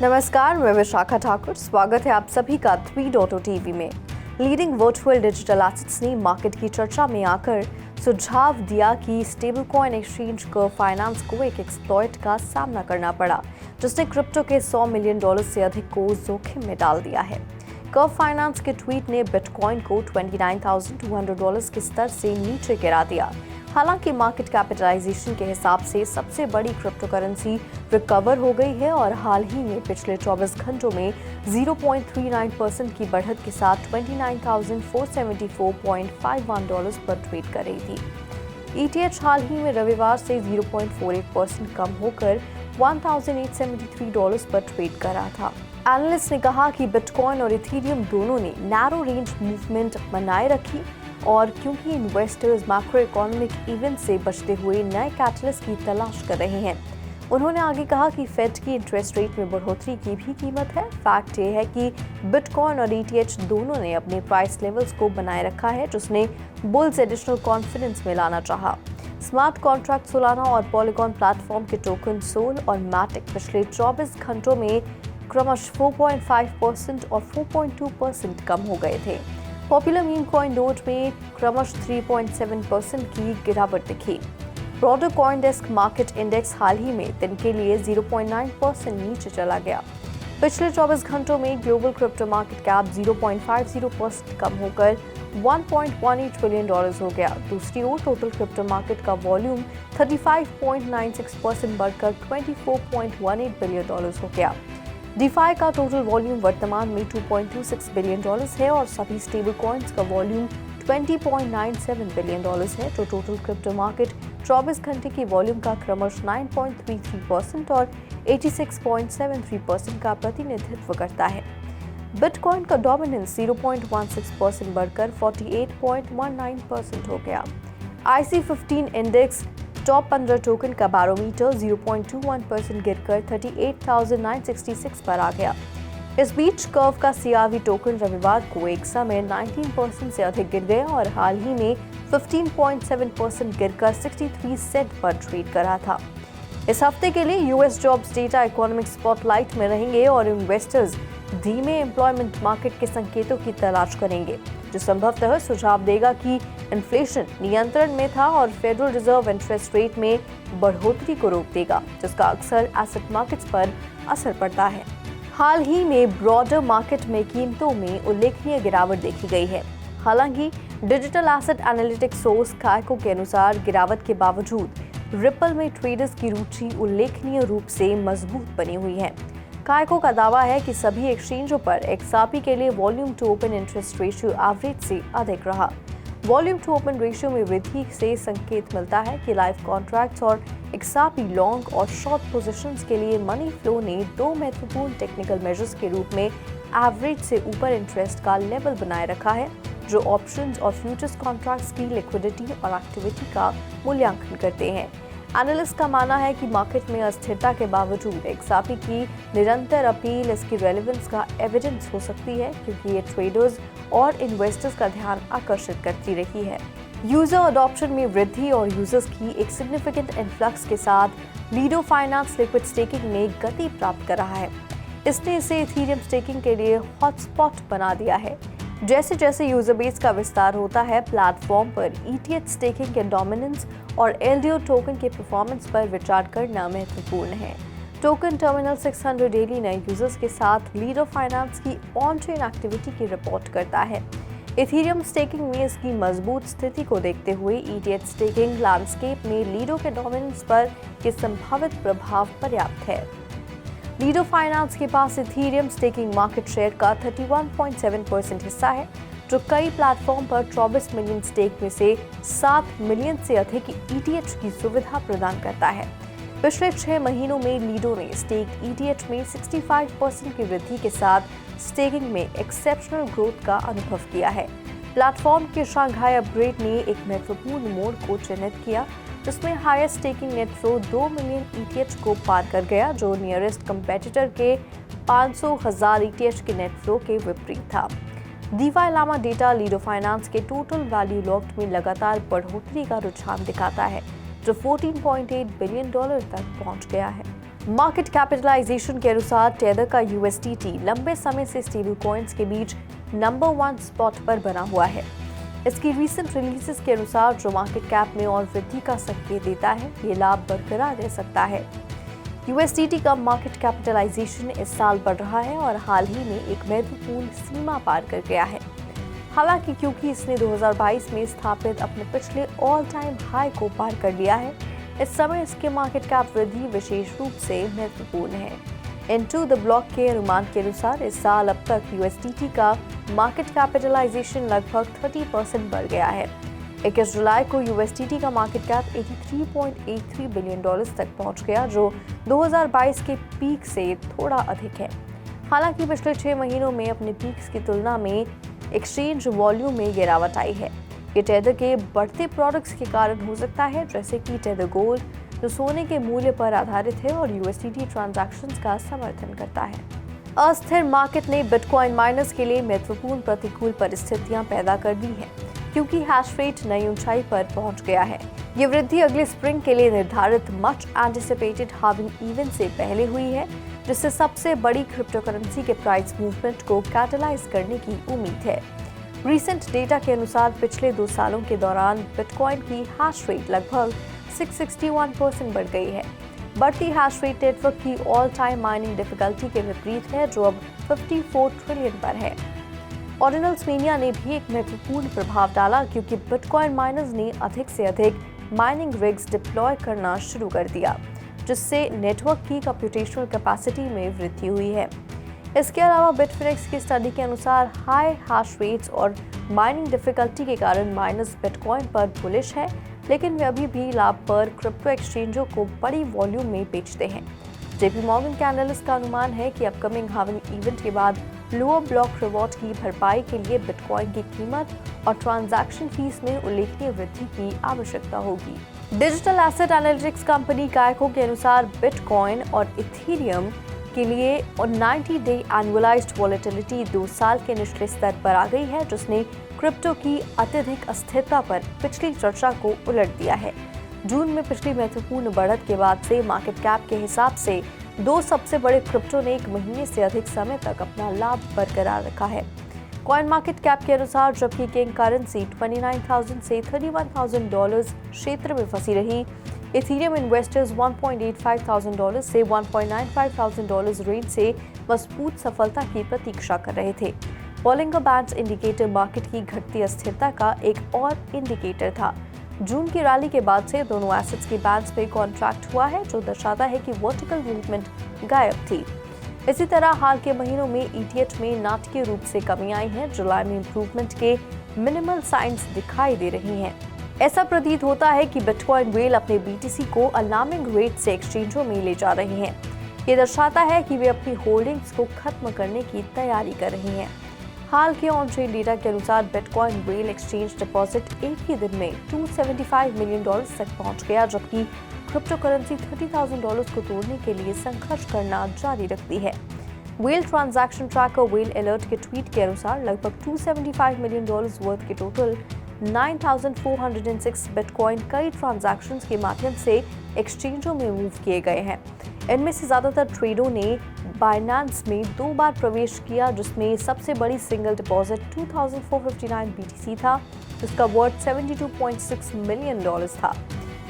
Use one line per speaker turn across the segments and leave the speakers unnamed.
नमस्कार, मैं विशाखा ठाकुर। स्वागत है आप सभी का 3.0 टीवी में। लीडिंग वर्चुअल डिजिटल एसेट्स ने मार्केट की चर्चा में आकर सुझाव दिया कि stable coin exchange curve finance को एक एक्सप्लॉइट का सामना करना पड़ा, जिसने क्रिप्टो के $100 मिलियन से अधिक को जोखिम में डाल दिया है। कर्व फाइनेंस के ट्वीट ने बिटकॉइन को $29,200 के स्तर से नीचे गिरा दिया। हालांकि मार्केट कैपिटलाइजेशन के हिसाब से सबसे बड़ी क्रिप्टो करेंसी रिकवर हो गई है और हाल ही में पिछले 24 घंटों में 0.39% की बढ़त के साथ $29,474.51 पर ट्रेड कर रही थी। ETH हाल ही में रविवार से 0.48% कम होकर $1,873 पर ट्रेड कर रहा था। एनालिस्ट ने कहा कि बिटकॉइन और इथेरियम दोनों ने नैरो रेंज मूवमेंट बनाए रखी और क्योंकि इन्वेस्टर्स मैक्रो इकोनॉमिक इवेंट से बचते हुए नए कैटलिस्ट की तलाश कर रहे हैं। उन्होंने आगे कहा कि फेड की इंटरेस्ट रेट में बढ़ोतरी की भी कीमत है। फैक्ट ये है कि बिटकॉइन और ETH दोनों ने अपने प्राइस लेवल्स को बनाए रखा है, जिसने बुल्स एडिशनल कॉन्फिडेंस में लाना चाहा। स्मार्ट कॉन्ट्रैक्ट सोलाना और पॉलीगॉन प्लेटफॉर्म के टोकन सोल और मैटिक पिछले 24 घंटों में क्रमशः 4.5% और 4.2% कम हो गए थे। पॉपुलर मीम कॉइन डोज में क्रमशः 3.7% की गिरावट दिखी। Broader CoinDesk market index हाल ही में दिन के लिए 0.9% नीचे चला गया। पिछले 24 घंटों में ग्लोबल क्रिप्टो मार्केट कैप 0.50% कम होकर $1.18 बिलियन हो गया। दूसरी ओर टोटल क्रिप्टो मार्केट का वॉल्यूम 35.96% बढ़कर $24.18 बिलियन हो गया। DeFi का टोटल वॉल्यूम वर्तमान में $2.26 बिलियन है और सभी स्टेबल कॉइन्स का वॉल्यूम $20.97 बिलियन है, जो टोटल क्रिप्टो मार्केट 24 घंटे की वॉल्यूम का क्रमशः 9.33% और 86.73% का प्रतिनिधित्व करता है। बिटकॉइन का डोमिनेंस 0.16% बढ़कर 48.19% हो गया। IC15 इंडेक्स टॉप 15 टोकन का बैरोमीटर 0.21% गिरकर 38,966 पर आ गया। इस बीच कर्व का CRV टोकन रविवार को एक समय 19% से अधिक गिर गया और हाल ही में 15.7% गिरकर 63 सेंट पर ट्रेड कर रहा था। इस हफ्ते के लिए US jobs data economic spotlight में रहेंगे और इन्वेस्टर्स धीमे एम्प्लॉयमेंट मार्केट के संकेतों की तलाश करेंगे, जो संभवतः सुझाव देगा कि इन्फ्लेशन नियंत्रण में था और फेडरल रिजर्व इंटरेस्ट रेट में बढ़ोतरी को रोक देगा, जिसका अक्सर एसेट मार्केट्स पर असर पड़ता है। हाल ही में ब्रॉडर मार्केट में कीमतों में उल्लेखनीय गिरावट देखी गई है। हालांकि डिजिटल एसेट एनालिटिक्स सोर्स कायको के अनुसार गिरावट के बावजूद रिपल में ट्रेडर्स की रुचि उल्लेखनीय रूप से मजबूत बनी हुई है। कायको का दावा है कि सभी एक्सचेंजों पर XRP के लिए volume to open interest ratio average से अधिक रहा। वॉल्यूम टू ओपन रेशियो में वृद्धि से संकेत मिलता है कि लाइव कॉन्ट्रैक्ट्स और XRP लॉन्ग और शॉर्ट पोजीशंस के लिए मनी फ्लो ने दो महत्वपूर्ण टेक्निकल मेजर्स के रूप में एवरेज से ऊपर इंटरेस्ट का लेवल बनाए रखा है, जो ऑप्शंस और फ्यूचर्स कॉन्ट्रैक्ट्स की लिक्विडिटी और एक्टिविटी का मूल्यांकन करते हैं। एनालिस्ट का मानना है कि मार्केट में अस्थिरता के बावजूद XRP की निरंतर अपील इसकी रेलेवेंस का एविडेंस हो सकती है, क्योंकि ये ट्रेडर्स और इन्वेस्टर्स का ध्यान आकर्षित करती रही है। यूजर अडॉप्शन में वृद्धि और यूजर्स की एक सिग्निफिकेंट इन्फ्लक्स के साथ लीडो फाइनेंस लिक्विड स्टेकिंग में गति प्राप्त कर रहा है। इसने इसे इथेरियम स्टेकिंग के लिए हॉटस्पॉट बना दिया है। जैसे जैसे यूजर बेस का विस्तार होता है, प्लेटफॉर्म पर ETH स्टेकिंग के डोमिनेंस और LDO टोकन के परफॉर्मेंस पर विचार करना महत्वपूर्ण है। टोकन टर्मिनल 600 डेली नए यूजर्स के साथ लीडो फाइनेंस की ऑन चेन एक्टिविटी की रिपोर्ट करता है। इथेरियम स्टेकिंग में इसकी मजबूत स्थिति को देखते हुए ETH स्टेकिंग लैंडस्केप में लीडो के डोमिनेंस पर के संभावित प्रभाव पर्याप्त है। लीडो फाइनेंस के पास इथेरियम स्टेकिंग मार्केट शेयर का 31.7% हिस्सा है, जो कई प्लेटफॉर्म पर 24 मिलियन स्टेक में से 7 मिलियन से अधिक ETH की सुविधा प्रदान करता है। पिछले 6 महीनों में लीडो ने स्टेक ETH में 65% की वृद्धि के साथ स्टेकिंग में एक्सेप्शनल ग्रोथ का अनुभव किया है। प्लेटफॉर्म के शंघाई अपग्रेड ने एक महत्वपूर्ण मोड़ को चिन्हित किया, जिसमें highest staking net flow 2 million ETH को पार कर गया, जो नियरेस्ट कंपेटिटर के 500,000 ETH के नेट फ्लो के विपरीत था। DeFi Llama data Lido finance के टोटल वैल्यू लॉक्ड में लगातार बढ़ोतरी का रुझान दिखाता है, जो $14.8 बिलियन तक पहुंच गया है। मार्केट कैपिटलाइजेशन के अनुसार टेदर का USDT लंबे समय से स्टेबल कॉइन्स के बीच नंबर 1 स्पॉट पर बना हुआ है। इसकी रीसेंट रिलीजेस के अनुसार जो मार्केट कैप में और वृद्धि का संकेत देता है, ये लाभ बरकरार रह सकता है। USDT का मार्केट कैपिटलाइजेशन इस साल बढ़ रहा है और हाल ही में एक महत्वपूर्ण सीमा पार कर गया है। हालांकि क्योंकि इसने 2022 में स्थापित अपने पिछले ऑल टाइम हाई को पार कर लिया है, इस समय इसके मार्केट कैप वृद्धि विशेष रूप से महत्वपूर्ण है। इनटू द ब्लॉक के अनुमान के अनुसार इस साल अब तक USDT का मार्केट कैपिटलाइजेशन लगभग 30% बढ़ गया है। 21 जुलाई को USDT का मार्केट कैप $83.83 बिलियन तक पहुंच गया, जो 2022 के पीक से थोड़ा अधिक है। हालांकि पिछले 6 महीनों में अपने पीक्स की तुलना में एक्सचेंज वॉल्यूम में गिरावट आई है। ये टेदर के बढ़ते प्रोडक्ट्स के कारण हो सकता है, जैसे कि टेदर गोल्ड, जो सोने के मूल्य पर आधारित है और USDT ट्रांजैक्शंस का समर्थन करता है। अस्थिर मार्केट ने बिटकॉइन माइनर्स के लिए महत्वपूर्ण प्रतिकूल परिस्थितियां पैदा कर दी हैं, क्योंकि हैश रेट नई ऊंचाई पर पहुंच गया है। ये वृद्धि अगले स्प्रिंग के लिए निर्धारित मच एंटिसिपेटेड हाल्विंग इवेंट से पहले हुई है, जिससे सबसे बड़ी क्रिप्टो करेंसी के प्राइस मूवमेंट को कैटलाइज करने की उम्मीद है। रीसेंट डेटा के अनुसार पिछले 2 सालों के दौरान बिटकॉइन की हैश रेट लगभग 661% बढ़ गई है। बढ़ती हैश रेट नेटवर्क की ऑल टाइम माइनिंग डिफिकल्टी के विपरीत है, जो अब 54 ट्रिलियन पर है। ऑर्डिनल्स मेनिया ने भी एक महत्वपूर्ण प्रभाव डाला, क्योंकि बिटकॉइन माइनर्स ने अधिक से अधिक माइनिंग रिग्स डिप्लॉय करना शुरू कर दिया, जिससे नेटवर्क की कंप्यूटेशनल कैपेसिटी में वृद्धि हुई है। इसके अलावा बिटफिनेक्स की स्टडी के अनुसार हाई हैश रेट्स और माइनिंग डिफिकल्टी के कारण माइनर्स बिटकॉइन पर बुलिश है, लेकिन वे अभी भी लाभ पर क्रिप्टो एक्सचेंजों को बड़ी वॉल्यूम में बेचते हैं। JP मॉर्गन के एनालिस्ट का अनुमान है कि अपकमिंग हाल्विंग इवेंट के बाद लोअर ब्लॉक रिवॉर्ड की भरपाई के लिए बिटकॉइन की कीमत और ट्रांजैक्शन फीस में उल्लेखनीय वृद्धि की आवश्यकता होगी। डिजिटल एसेट एनालिटिक्स कंपनी कायको के अनुसार बिटकॉइन और इथेरियम के लिए 90 डे एनुअलाइज्ड वॉलेटिलिटी 2 साल के निचले स्तर पर आ गई है, जिसने क्रिप्टो की अत्यधिक अस्थिरता पर पिछली चर्चा को उलट दिया है। जून में पिछली महत्वपूर्ण बढ़त के बाद से मार्केट कैप के हिसाब से 2 सबसे बड़े क्रिप्टो ने 1 महीने से अधिक समय तक अपना लाभ बरकरार रखा है। कॉइन मार्केट कैप के अनुसार जबकि किंग करेंसी 29,000 से $31,000 क्षेत्र में फंसी रही, इथेरियम इन्वेस्टर्स $1.85,000 से $1.95,000 रेंज से मजबूत सफलता की प्रतीक्षा कर रहे थे। बॉलिंगर बैंड्स इंडिकेटर मार्केट की घटती अस्थिरता का एक और इंडिकेटर था। जून की रैली के बाद से दोनों एसेट्स की बैंड्स में कॉन्ट्रैक्ट हुआ है, जो दर्शाता है कि वर्टिकल मूवमेंट गायब थी। इसी तरह हाल के महीनों में ETH में नाटकीय रूप से कमी आई है। जुलाई में इंप्रूवमेंट के मिनिमल साइंस दिखाई दे रही हैं। ऐसा प्रतीत होता है कि बिटकॉइन व्हेल अपने BTC को अलार्मिंग रेट से एक्सचेंजों में ले जा रहे हैं। ये दर्शाता है कि वे अपनी होल्डिंग्स को खत्म करने की तैयारी कर रही हैं। हाल के ऑन चेन डेटा के अनुसार बिटकॉइन व्हेल एक्सचेंज डिपॉजिट एक ही दिन में $275 मिलियन तक पहुंच गया, जबकि क्रिप्टो करेंसी $30,000 को तोड़ने के लिए संघर्ष करना जारी रखती है। Whale transaction tracker whale alert के ट्वीट के अनुसार लगभग $275 मिलियन वर्थ के टोटल 9,406 बिटकॉइन कई ट्रांजैक्शंस के माध्यम से एक्सचेंजों में मूव किए गए हैं। इनमें से ज्यादातर ट्रेडों ने बाइनेंस में 2 बार प्रवेश किया, जिसमें सबसे बड़ी सिंगल डिपॉजिट 2,459 BTC था, जिसका वर्थ $72.6 मिलियन था।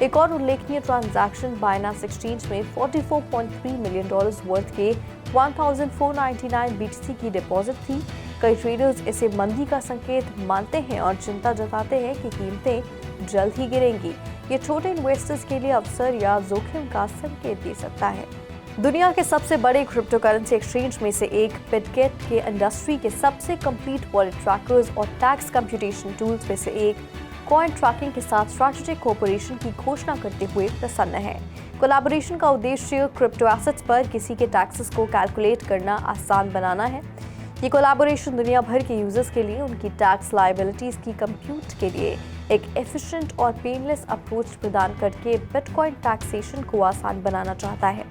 एक और उल्लेखनीय ट्रांजैक्शन बाइनेंस एक्सचेंज में $44.3 मिलियन वर्थ के 1,499 BTC की डिपॉजिट थी। कई ट्रेडर्स इसे मंदी का संकेत मानते हैं और चिंता जताते हैं कि कीमतें जल्द ही गिरेंगी। ये छोटे इन्वेस्टर्स के लिए अवसर या जोखिम का संकेत दे सकता है। दुनिया के सबसे बड़े क्रिप्टो करेंसी एक्सचेंज में से एक बिटगेट के इंडस्ट्री के सबसे कंप्लीट वॉलेट ट्रैकर्स और टैक्स कंप्यूटेशन टूल्स में से एक कॉइन ट्रैकिंग के साथ स्ट्रैटेजिक कोऑपरेशन की घोषणा करते हुए प्रसन्न है। कोलैबोरेशन का उद्देश्य क्रिप्टो एसेट्स पर किसी के टैक्सेस को कैलकुलेट करना आसान बनाना है। ये कोलैबोरेशन दुनिया भर के यूजर्स के लिए उनकी टैक्स लायबिलिटीज की कंप्यूट के लिए एक एफिशिएंट और पेनलेस अप्रोच प्रदान करके बिटकॉइन टैक्सेशन को आसान बनाना चाहता है।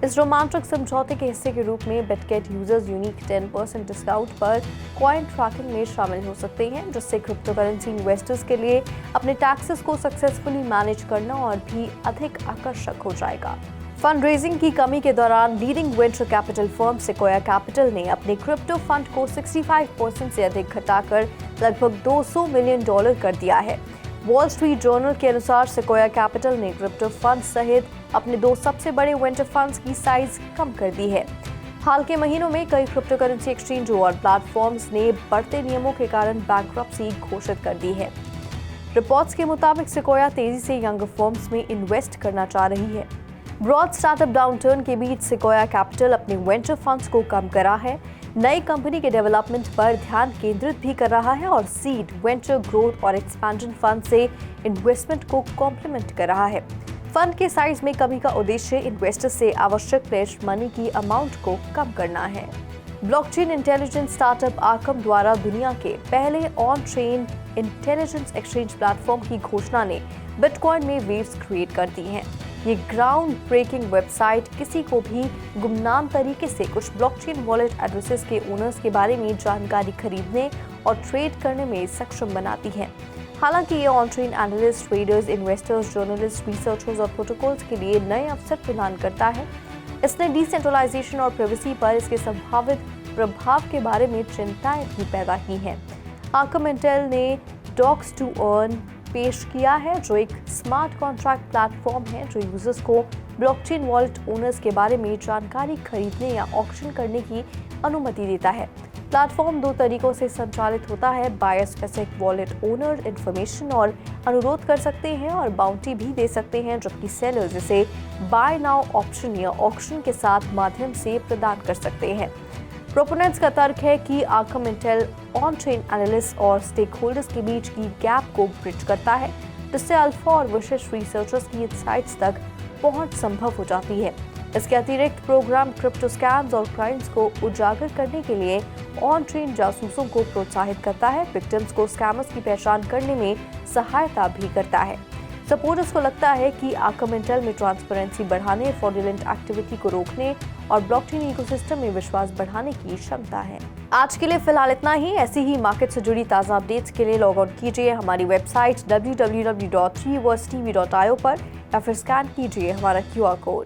इस रोमांचक समझौते के हिस्से के रूप में बिटगेट यूजर्स यूनिक 10% डिस्काउंट पर कॉइन ट्रैकिंग में शामिल हो सकते हैं, जिससे क्रिप्टो करेंसी इन्वेस्टर्स के लिए अपने टैक्सेस को सक्सेसफुली मैनेज करना और भी अधिक आकर्षक हो जाएगा। फंड रेजिंग की कमी के दौरान leading venture capital firm Sequoia Capital ने अपने क्रिप्टो फंड को 65% से अधिक घटाकर लगभग $200 मिलियन कर दिया है। वॉल स्ट्रीट जर्नल के अनुसार सिक्वोया कैपिटल ने क्रिप्टो फंड सहित अपने 2 सबसे बड़े वेंचर फंड्स की साइज कम कर दी है। हाल के महीनों में कई क्रिप्टो करेंसी एक्सचेंजों और प्लेटफॉर्म्स ने बढ़ते नियमों के कारण बैंकरप्सी घोषित कर दी है। रिपोर्ट्स के मुताबिक सिक्वोया तेजी से यंग फर्म्स में इन्वेस्ट करना चाह रही है। ब्रॉड स्टार्टअप डाउनटर्न के बीच सिक्वोया कैपिटल अपने वेंचर फंड्स को कम कर रहा है, नई कंपनी के डेवलपमेंट पर ध्यान केंद्रित भी कर रहा है और सीड, वेंचर ग्रोथ और एक्सपेंशन फंड से इन्वेस्टमेंट को कॉम्प्लीमेंट कर रहा है। फंड के साइज में कमी का उद्देश्य इन्वेस्टर्स से आवश्यक प्लेज मनी की अमाउंट को कम करना है। ब्लॉकचेन इंटेलिजेंस स्टार्टअप आर्कम द्वारा दुनिया के पहले on chain intelligence exchange platform की घोषणा ने बिटकॉइन में वेव्स क्रिएट कर दी हैं। ये ग्राउंड ब्रेकिंग वेबसाइट किसी को भी गुमनाम तरीके से कुछ ब्लॉकचेन वॉलेट एड्रेसेस के ओनर्स के बारे में जानकारी खरीदने और ट्रेड करने में सक्षम बनाती है। हालांकि ये on-chain analyst, traders, investors, journalist, researchers और प्रोटोकॉल्स के लिए नए अवसर प्रदान करता है। इसने डिसेंट्रलाइजेशन और प्राइवेसी पर इसके संभावित प्रभाव के बारे में चिंताएं भी पैदा की हैं। आर्कम इंटेल ने डॉक्स टू अर्न पेश किया है, जो एक स्मार्ट कॉन्ट्रैक्ट प्लेटफॉर्म है जो यूजर्स को ब्लॉकचेन वॉलेट ओनर्स के बारे में जानकारी खरीदने या ऑक्शन करने की अनुमति देता है। प्लेटफॉर्म 2 तरीकों से संचालित होता है। Buyer specific wallet owner information और अनुरोध कर सकते हैं और बाउंटी भी दे सकते हैं, जबकि सेलर्स इसे बाय नाउ ऑप्शन या ऑक्शन के साथ माध्यम से प्रदान कर सकते हैं। प्रोपोनेंट्स का तर्क है कि Arkham Intel on chain analyst और स्टेक होल्डर्स के बीच की गैप को ब्रिज करता है, जिससे अल्फा और विशिष्ट रिसर्चर्स की इनसाइट्स तक पहुंच संभव हो जाती है। इसके अतिरिक्त प्रोग्राम क्रिप्टो स्कैम्स और क्राइम्स को उजागर करने के लिए ऑन चेन जासूसों को प्रोत्साहित करता है, विक्टिम्स को स्कैमर्स की पहचान करने में सहायता भी करता है। सपोर्टर्स को लगता है कि आर्कम इंटेल में ट्रांसपेरेंसी बढ़ाने, फ्रॉडुलेंट एक्टिविटी को रोकने और ब्लॉकचेन इकोसिस्टम में विश्वास बढ़ाने की क्षमता है। आज के लिए फिलहाल इतना ही। ऐसी ही मार्केट से जुड़ी ताज़ा अपडेट्स के लिए लॉग ऑन कीजिए हमारी वेबसाइट www.3versetv.io पर या फिर स्कैन कीजिए हमारा QR कोड।